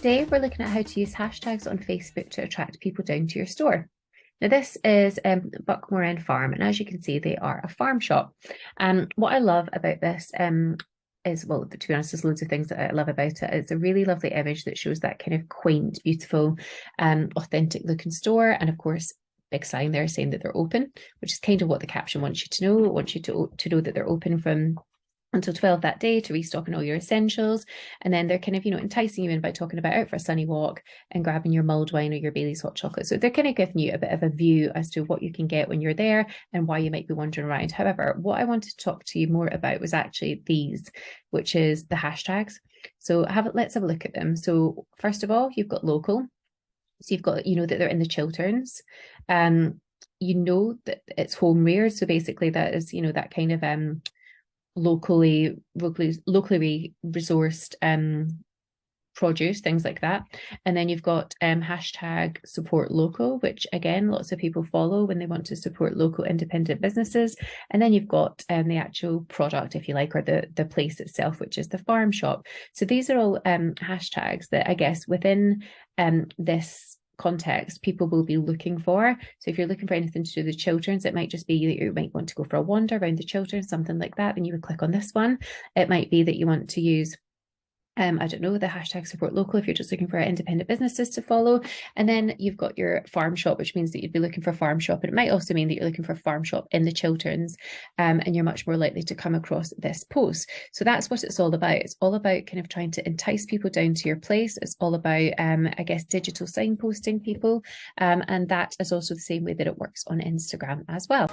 Today we're looking at how to use hashtags on Facebook to attract people down to your store. Now this is Buckmore End Farm, and as you can see, they are a farm shop. What I love about this is, well, to be honest, there's loads of things that I love about it. It's a really lovely image that shows that kind of quaint, beautiful, authentic looking store, and of course, big sign there saying that they're open, which is kind of what the caption wants you to know. It wants you to know that they're open from until 12 that day to restock on all your essentials. And then they're kind of, enticing you in by talking about out for a sunny walk and grabbing your mulled wine or your Bailey's hot chocolate. So they're kind of giving you a bit of a view as to what you can get when you're there and why you might be wandering around. However, what I wanted to talk to you more about was actually these, which is the hashtags. So let's have a look at them. So first of all, you've got local. So you've got, that they're in the Chilterns. You know that it's home reared. So basically that is, that kind of locally resourced produce, things like that. And then you've got hashtag support local, which again lots of people follow when they want to support local independent businesses. And then you've got the actual product, if you like, or the place itself, which is the farm shop. So these are all hashtags that I guess within this context people will be looking for. So if you're looking for anything to do with the Chilterns, it might just be that you might want to go for a wander around the Chilterns, something like that, then you would click on this one. It might be that you want to use I don't know, the hashtag support local if you're just looking for independent businesses to follow. And then you've got your farm shop, which means that you'd be looking for farm shop. And it might also mean that you're looking for farm shop in the Chilterns, and you're much more likely to come across this post. So that's what it's all about. It's all about kind of trying to entice people down to your place. It's all about, I guess, digital signposting people. And that is also the same way that it works on Instagram as well.